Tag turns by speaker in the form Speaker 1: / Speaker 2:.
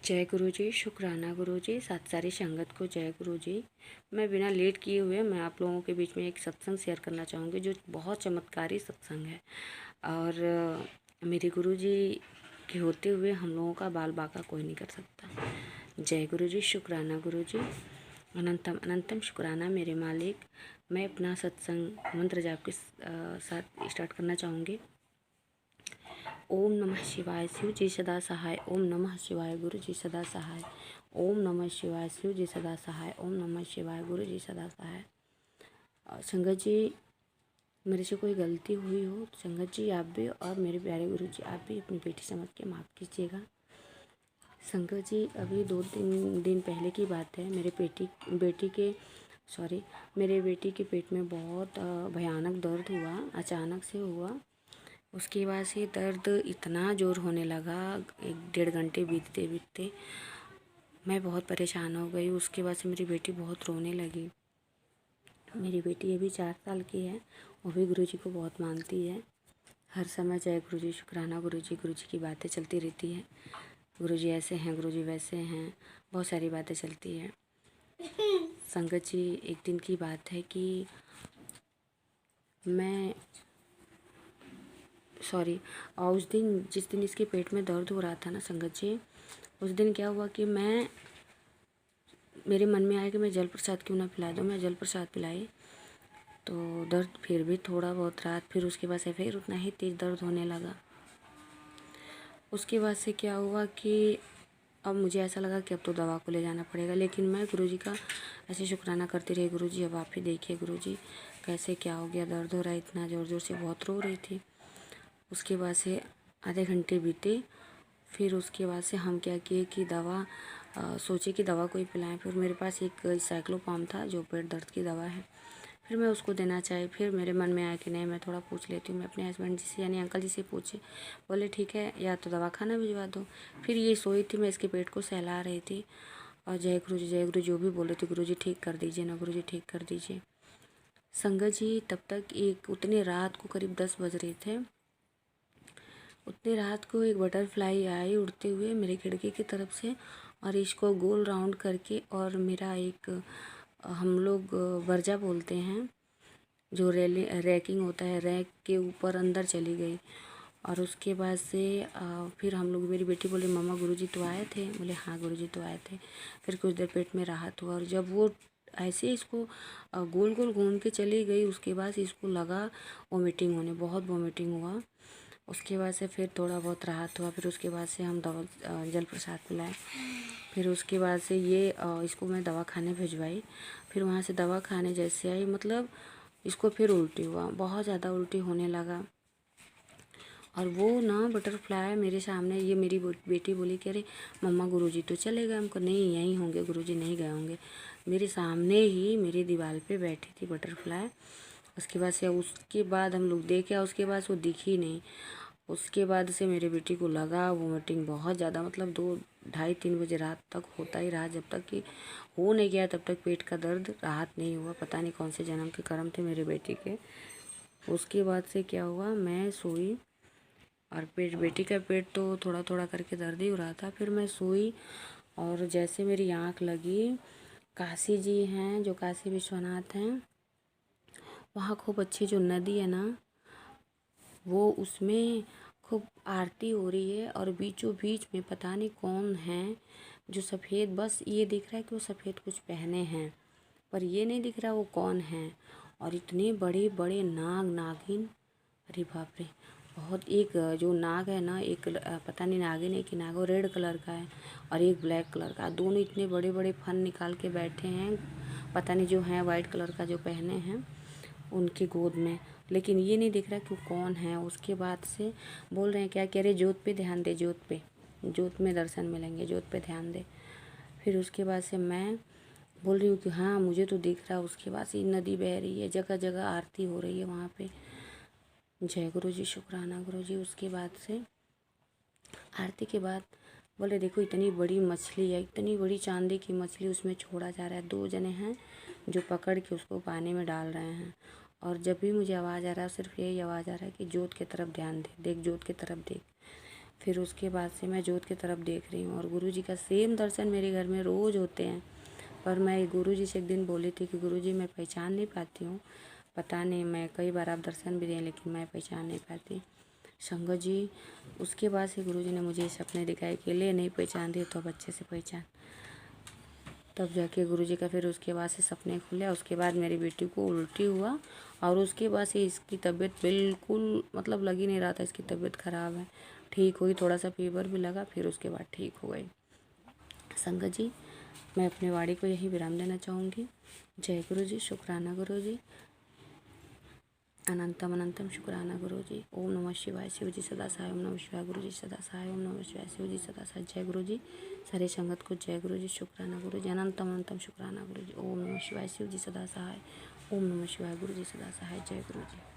Speaker 1: जय गुरु जी, शुक्राना गुरु जी, साथ सारी संगत को जय गुरु जी। मैं बिना लेट किए हुए मैं आप लोगों के बीच में एक सत्संग शेयर करना चाहूँगी जो बहुत चमत्कारी सत्संग है। और मेरे गुरु जी के होते हुए हम लोगों का बाल बाका कोई नहीं कर सकता। जय गुरु जी, शुक्राना गुरु जी, अनंतम अनंतम शुक्राना मेरे मालिक। मैं अपना सत्संग मंत्र जाप के साथ स्टार्ट करना चाहूँगी। ओम नमः शिवाय, शिव जी सदा सहाय। ओम नमः शिवाय, गुरु जी सदा सहाय। ओम नमः शिवाय, शिव जी सदा सहाय। ओम नमः शिवाय, गुरु जी सदा सहाय। संगत जी, मेरे से कोई गलती हुई हो तो संगत जी आप भी और मेरे प्यारे गुरु जी आप भी अपनी बेटी समझ के माफ़ कीजिएगा। संगत जी, अभी 2-3 दिन पहले की बात है। मेरे बेटी के पेट में बहुत भयानक दर्द हुआ, अचानक से हुआ। उसके बाद से दर्द इतना ज़ोर होने लगा, 1-1.5 घंटे बीतते बीतते मैं बहुत परेशान हो गई। उसके बाद से मेरी बेटी बहुत रोने लगी। मेरी बेटी अभी 4 साल की है, वो भी गुरुजी को बहुत मानती है। हर समय जय गुरुजी, शुक्राना गुरुजी की बातें चलती रहती है। गुरुजी ऐसे हैं, गुरुजी वैसे हैं, बहुत सारी बातें चलती है। संगत जी, एक दिन की बात है कि और उस दिन जिस दिन इसके पेट में दर्द हो रहा था ना संगत जी, उस दिन क्या हुआ कि मेरे मन में आया कि मैं जल प्रसाद क्यों ना पिला दूँ। मैं जल प्रसाद पिलाई तो दर्द फिर भी थोड़ा बहुत रात, फिर उसके बाद से फिर उतना ही तेज़ दर्द होने लगा। उसके बाद से क्या हुआ कि अब मुझे ऐसा लगा कि अब तो दवा को ले जाना पड़ेगा, लेकिन मैं गुरुजी का ऐसे शुक्राना करती रही। गुरुजी अब आप ही देखिए, गुरुजी कैसे क्या हो गया, दर्द हो रहा है इतना ज़ोर ज़ोर से, बहुत रो रही थी। उसके बाद से आधे घंटे बीते। फिर उसके बाद से हम क्या किए कि सोचे कि दवा को ही पिलाएं। फिर मेरे पास एक साइक्लोपाम था जो पेट दर्द की दवा है, फिर मैं उसको देना चाही। फिर मेरे मन में आया कि नहीं, मैं थोड़ा पूछ लेती हूँ। मैं अपने हस्बैंड जी से यानी अंकल जी से पूछे, बोले ठीक है, या तो दवा खाना भिजवा दो। फिर ये सोई थी, मैं इसके पेट को सहला रही थी और जय गुरु जी जो भी बोले थे, गुरु जी ठीक कर दीजिए ना, गुरु जी ठीक कर दीजिए। संगत जी, तब तक उतने रात को करीब 10 बज रहे थे। उतनी रात को एक बटरफ्लाई आई उड़ते हुए मेरे खिड़की की तरफ से, और इसको गोल राउंड करके, और मेरा हम लोग बर्जा बोलते हैं जो रैकिंग होता है, रैक के ऊपर अंदर चली गई। और उसके बाद से फिर हम लोग, मेरी बेटी बोली मम्मा गुरुजी तो आए थे। बोले हाँ गुरुजी तो आए थे। फिर कुछ देर पेट में राहत हुआ, और जब वो ऐसे इसको गोल गोल घूम के चली गई, उसके बाद इसको लगा वोमिटिंग होने, बहुत वोमिटिंग हुआ। उसके बाद से फिर थोड़ा बहुत राहत हुआ। फिर उसके बाद से हम जल प्रसाद पिलाए। फिर उसके बाद से इसको मैं दवा खाने भिजवाई। फिर वहाँ से दवा खाने जैसे आई, मतलब इसको फिर उल्टी हुआ, बहुत ज़्यादा उल्टी होने लगा। और वो ना बटरफ्लाई मेरे सामने, ये मेरी बेटी बोली कि अरे मम्मा गुरुजी तो चले गए। हमको नहीं, यहीं होंगे, गुरुजी नहीं गए होंगे। मेरे सामने ही मेरी दीवार पे बैठी थी बटरफ्लाई। उसके बाद हम लोग देखे, उसके बाद वो दिखी नहीं। उसके बाद से मेरी बेटी को लगा वोमिटिंग बहुत ज़्यादा, मतलब 2-2:30-3 बजे रात तक होता ही रहा। जब तक कि हो नहीं गया तब तक पेट का दर्द राहत नहीं हुआ। पता नहीं कौन से जन्म के कर्म थे मेरे बेटी के। उसके बाद से क्या हुआ, मैं सोई और बेटी का पेट तो थोड़ा थोड़ा करके दर्द ही हो रहा था। फिर मैं सोई और जैसे मेरी आँख लगी, काशी जी हैं जो काशी विश्वनाथ हैं, वहाँ खूब अच्छी जो नदी है ना, वो उसमें खूब आरती हो रही है। और बीचों बीच में पता नहीं कौन है जो सफ़ेद, बस ये दिख रहा है कि वो सफ़ेद कुछ पहने हैं, पर ये नहीं दिख रहा वो कौन है। और इतने बड़े बड़े नागिन, अरे बाप रे, बहुत। एक जो नाग है ना, एक पता नहीं नागिन है कि नाग, वो रेड कलर का है और एक ब्लैक कलर का। दोनों इतने बड़े बड़े फन निकाल के बैठे हैं, पता नहीं जो है वाइट कलर का जो पहने हैं उनकी गोद में, लेकिन ये नहीं दिख रहा कि वो कौन है। उसके बाद से बोल रहे हैं क्या, कह रहे जोत पे ध्यान दे, जोत में दर्शन मिलेंगे, जोत पे ध्यान दे। फिर उसके बाद से मैं बोल रही हूँ कि हाँ मुझे तो दिख रहा। उसके बाद से नदी बह रही है, जगह जगह आरती हो रही है वहाँ पे। जय गुरु जी, शुक्राना गुरु जी। उसके बाद से आरती के बाद बोले देखो इतनी बड़ी मछली है, इतनी बड़ी चांदी की मछली उसमें छोड़ा जा रहा है। 2 जने हैं जो पकड़ के उसको पानी में डाल रहे हैं। और जब भी मुझे आवाज़ आ रहा है, सिर्फ यही आवाज़ आ रहा है कि जोत की तरफ ध्यान दे, देख जोत की तरफ देख। फिर उसके बाद से मैं जोत की तरफ देख रही हूँ और गुरुजी का सेम दर्शन मेरे घर में रोज़ होते हैं। पर मैं गुरुजी से एक दिन बोली थी कि गुरुजी मैं पहचान नहीं पाती हूँ, पता नहीं, मैं कई बार आप दर्शन भी दिए लेकिन मैं पहचान नहीं पाती। संगत जी, उसके बाद से गुरुजी ने मुझे सपने दिखाए कि ले नहीं पहचान दिए तो अब अच्छे से पहचान। तब जाके गुरुजी का फिर उसके बाद से सपने खुले। उसके बाद मेरी बेटी को उल्टी हुआ और उसके बाद से इसकी तबीयत बिल्कुल मतलब लग ही नहीं रहा था इसकी तबीयत ख़राब है। ठीक हुई, थोड़ा सा फीवर भी लगा, फिर उसके बाद ठीक हो गई। संगत जी, मैं अपनी वाणी को यही विराम देना चाहूँगी। जय गुरु जी, शुक्राना गुरु जी, अनंतम अनंतम शुक्राना गुरु जी। ओम नमः शिवाय, शिव जी सदा सहाय। ओम नमः शिवाय, गुरु जी सदा सहाय। ओम नमः शिवाय, शिव जी सदा सहाय। जय गुरु जी। सारे संगत को जय गुरु जी, शुक्राना गुरु जी, अनंतम अनंतम शुक्राना गुरु जी। ओम नमः शिवाय, शिव जी सदा सहाय। ओम नमः शिवाय, गुरु जी सदा सहाय। जय गुरु जी।